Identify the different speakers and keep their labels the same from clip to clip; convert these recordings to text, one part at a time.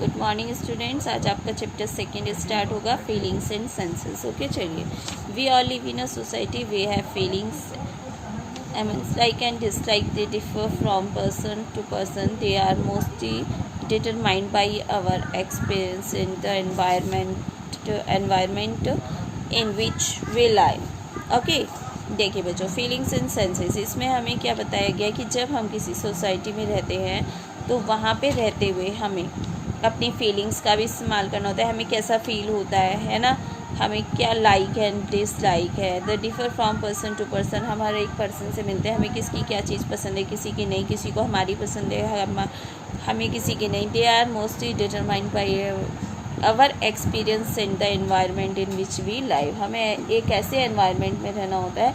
Speaker 1: Good morning students. आज आपका chapter second start होगा, फीलिंग्स एंड सेंसेस। ओके, चलिए। We all live in a society, we have feelings, like and dislike. They differ from person to person. They are mostly determined by our experience in the environment in which we live. Okay, देखिए बच्चों, feelings and senses, इसमें हमें क्या बताया गया कि जब हम किसी सोसाइटी में रहते हैं तो वहाँ पे रहते हुए हमें अपनी फीलिंग्स का भी इस्तेमाल करना होता है। हमें कैसा फील होता है ना, हमें क्या लाइक एंड डिसलाइक है। The differ from person to person, हमारे एक पर्सन से मिलते हैं, हमें किसकी क्या चीज़ पसंद है, किसी की नहीं, किसी को हमारी पसंद है, हमें किसी की नहीं। They are mostly determined by our experience in the environment in which we live. हमें एक ऐसे एनवायरनमेंट में रहना होता है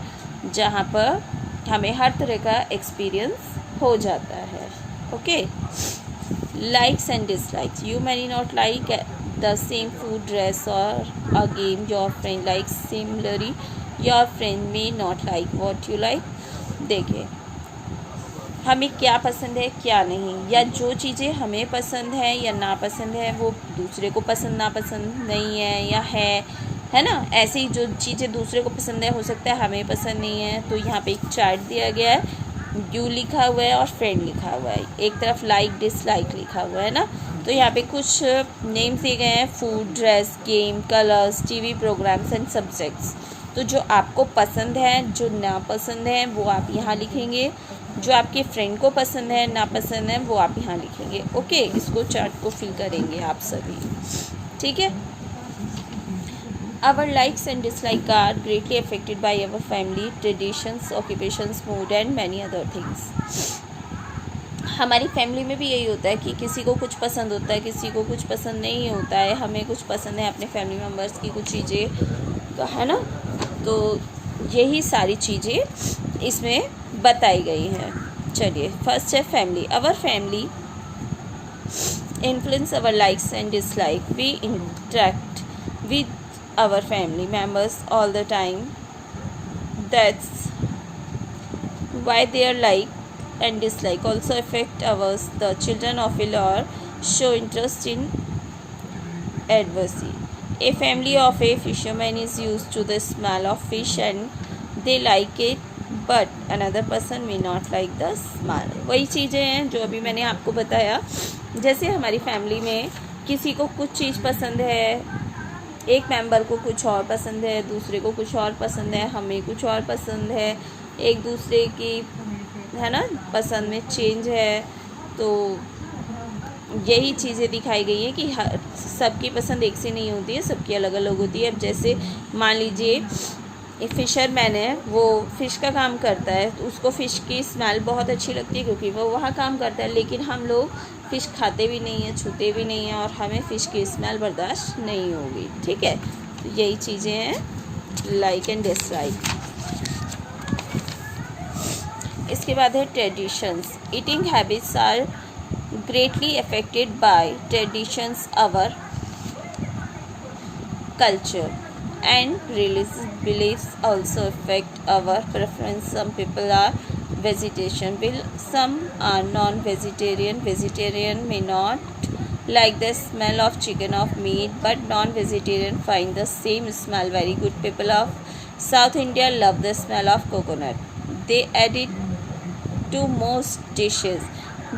Speaker 1: जहाँ पर हमें हर तरह का एक्सपीरियंस हो जाता है। Okay, likes and dislikes. You may not like the same food, dress or a game your friend likes. Similarly, your friend may not like what you like. देखिए, हमें क्या पसंद है क्या नहीं, या जो चीज़ें हमें पसंद है या नापसंद है वो दूसरे को पसंद नापसंद नहीं है या है ना। ऐसे ही जो चीज़ें दूसरे को पसंद है हो सकता है हमें पसंद नहीं है। तो यहाँ पे एक चार्ट दिया गया है, यू लिखा हुआ है और फ्रेंड लिखा हुआ है, एक तरफ लाइक डिसलाइक लिखा हुआ है ना। तो यहाँ पे कुछ नेम्स दिए गए हैं, food, dress, game, colours, TV programmes and subjects. तो जो आपको पसंद है, जो नापसंद है वो आप यहाँ लिखेंगे, जो आपके फ्रेंड को पसंद है नापसंद है वो आप यहाँ लिखेंगे। ओके, इसको चार्ट को फिल करेंगे आप सभी, ठीक है। Our likes and dislikes are greatly affected by our family, traditions, occupations, mood and many other things. हमारी फैमिली में भी यही होता है कि किसी को कुछ पसंद होता है, किसी को कुछ पसंद नहीं होता है। हमें कुछ पसंद है अपने फैमिली मेम्बर्स की कुछ चीज़ें, तो है ना। तो यही सारी चीज़ें इसमें बताई गई हैं। चलिए, फर्स्ट है family. Our family influence our likes and dislike. We interact with our family members all the time. That's why their like and dislike also affect ours. The children often or show interest in adversity. A family of a fisherman is used to the smell of fish and they like it, but another person may not like the smell. वही चीज़ें हैं जो अभी मैंने आपको बताया। जैसे हमारी फैमिली में किसी को कुछ चीज़ पसंद है, एक मेंबर को कुछ और पसंद है, दूसरे को कुछ और पसंद है, हमें कुछ और पसंद है, एक दूसरे की है ना पसंद में चेंज है। तो यही चीज़ें दिखाई गई हैं कि सबकी पसंद एक से नहीं होती है, सबकी अलग अलग होती है। अब जैसे मान लीजिए एक फिशरमैन है, वो फ़िश का काम करता है, तो उसको फ़िश की स्मेल बहुत अच्छी लगती है क्योंकि वो वहाँ काम करता है। लेकिन हम लोग फ़िश खाते भी नहीं हैं, छूते भी नहीं हैं और हमें फ़िश की स्मेल बर्दाश्त नहीं होगी, ठीक है। तो यही चीज़ें हैं लाइक एंड डिसलाइक। इसके बाद है traditions. Eating habits are greatly affected by traditions, our culture and religious beliefs also affect our preference. Some people are vegetarian, some are non-vegetarian. Vegetarian may not like the smell of chicken or meat, but non-vegetarian find the same smell very good. People of South India love the smell of coconut. They add it to most dishes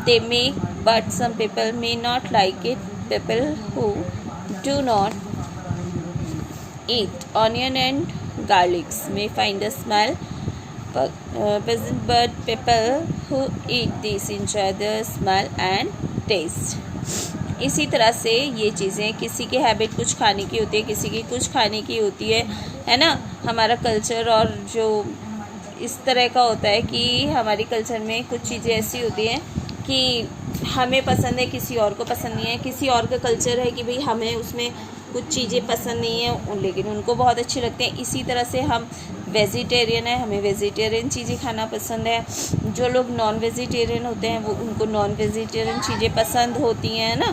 Speaker 1: they make, but some people may not like it. People who do not eat onion and garlics may find the smell pleasant, but people who eat these enjoy the smell and taste. इसी तरह से ये चीज़ें, किसी की habit कुछ खाने की होती है, किसी की कुछ खाने की होती है ना। हमारा कल्चर और जो इस तरह का होता है कि हमारी कल्चर में कुछ चीज़ें ऐसी होती हैं कि हमें पसंद है, किसी और को पसंद नहीं है। किसी और का कल्चर है कि भाई हमें उसमें कुछ चीज़ें पसंद नहीं है लेकिन उनको बहुत अच्छी लगती हैं। इसी तरह से हम वेजिटेरियन है, हमें वेजिटेरियन चीज़ें खाना पसंद है। जो लोग नॉन वेजिटेरियन होते हैं वो उनको नॉन वेजिटेरियन चीज़ें पसंद होती हैं ना।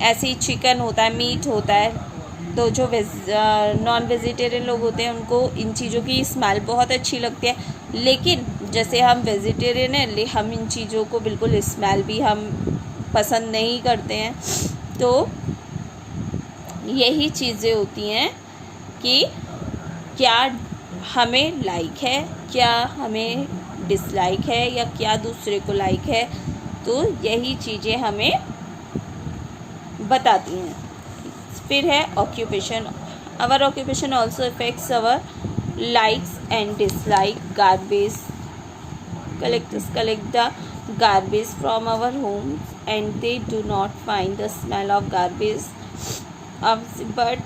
Speaker 1: ऐसे ही चिकन होता है, मीट होता है। तो जो नॉन वेजिटेरियन लोग होते हैं उनको इन चीज़ों की स्मेल बहुत अच्छी लगती है। लेकिन जैसे हम वेजिटेरियन हैं, हम इन चीज़ों को बिल्कुल स्मेल भी हम पसंद नहीं करते हैं। तो यही चीज़ें होती हैं कि क्या हमें लाइक है, क्या हमें डिसलाइक है, या क्या दूसरे को लाइक है। तो यही चीज़ें हमें बताती हैं। फिर है occupation. Our occupation also affects our likes and dislike garbage. Collectors collect the garbage from our homes and they do not find the smell of garbage. But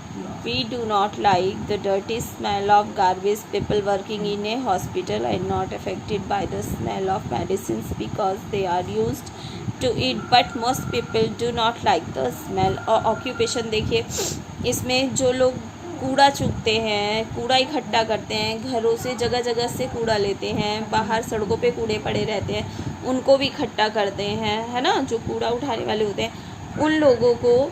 Speaker 1: we do not like the dirty smell of garbage. People working in a hospital are not affected by the smell of medicines because they are used to it. But most people do not like the smell. और occupation देखिए, इसमें जो लोग कूड़ा चुगते हैं, कूड़ा इकट्ठा करते हैं, घरों से जगह जगह से कूड़ा लेते हैं, बाहर सड़कों पे कूड़े पड़े रहते हैं, उनको भी इकट्ठा करते हैं, है ना, जो कूड़ा उठाने वाले होते हैं, उन लोगों को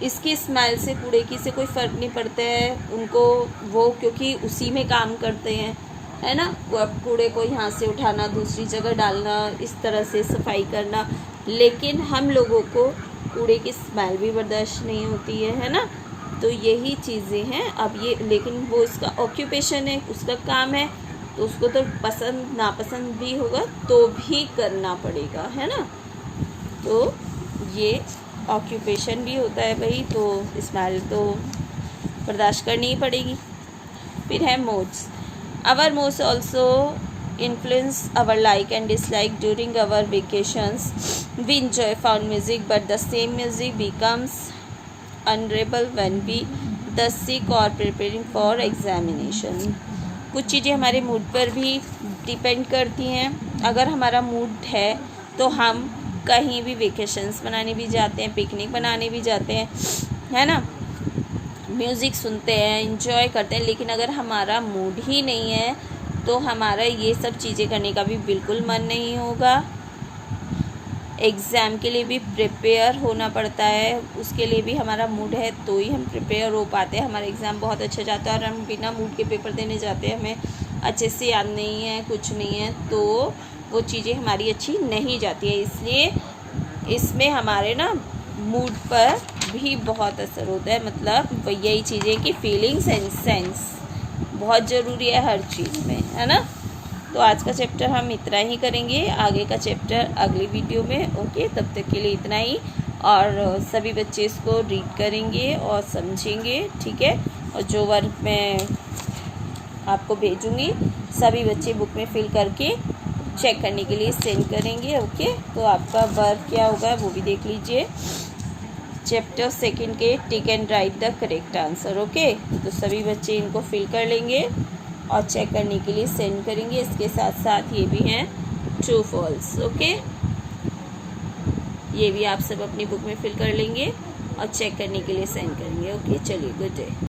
Speaker 1: इसकी स्मेल से, कूड़े की से कोई फ़र्क नहीं पड़ता है उनको, वो क्योंकि उसी में काम करते हैं, है ना। कूड़े को यहाँ से उठाना, दूसरी जगह डालना, इस तरह से सफाई करना। लेकिन हम लोगों को कूड़े की स्मेल भी बर्दाश्त नहीं होती है ना। तो यही चीज़ें हैं। अब ये, लेकिन वो इसका ऑक्यूपेशन है, उसका काम है, तो उसको तो पसंद नापसंद भी होगा तो भी करना पड़ेगा, है ना। तो ये ऑक्यूपेशन भी होता है भाई, तो स्मेल तो बर्दाश्त करनी ही पड़ेगी। फिर है moods. Our moods also influence our like and dislike during our vacations. We enjoy found music, but the same music becomes unbearable when we the sick or preparing for examination. कुछ चीज़ें हमारे mood पर भी depend करती हैं। अगर हमारा mood है तो हम कहीं भी वेकेशंस बनाने भी जाते हैं, पिकनिक बनाने भी जाते हैं, है ना, म्यूज़िक सुनते हैं, इंजॉय करते हैं। लेकिन अगर हमारा मूड ही नहीं है तो हमारा ये सब चीज़ें करने का भी बिल्कुल मन नहीं होगा। एग्ज़ाम के लिए भी प्रिपेयर होना पड़ता है, उसके लिए भी हमारा मूड है तो ही हम प्रिपेयर हो पाते हैं। हमारा एग्ज़ाम बहुत अच्छा जाता है और हम बिना मूड के पेपर देने जाते हैं, हमें अच्छे से याद नहीं है, कुछ नहीं है, तो वो चीज़ें हमारी अच्छी नहीं जाती है। इसलिए इसमें हमारे ना मूड पर भी बहुत असर होता है। मतलब यही चीज़ें कि फीलिंग्स एंड सेंस बहुत ज़रूरी है हर चीज़ में, है ना। तो आज का चैप्टर हम इतना ही करेंगे, आगे का चैप्टर अगली वीडियो में। ओके, तब तक के लिए इतना ही। और सभी बच्चे इसको रीड करेंगे और समझेंगे, ठीक है। और जो वर्क मैं आपको भेजूँगी सभी बच्चे बुक में फिल करके चेक करने के लिए सेंड करेंगे। ओके, तो आपका वर्क क्या होगा वो भी देख लीजिए। चैप्टर 2 के tick and right the correct answer. Okay, तो सभी बच्चे इनको फिल कर लेंगे और चेक करने के लिए सेंड करेंगे। इसके साथ साथ ये भी हैं ट्रू फॉल्स। ओके, ये भी आप सब अपनी बुक में फिल कर लेंगे और चेक करने के लिए सेंड करेंगे। ओके, चलिए, गुड डे।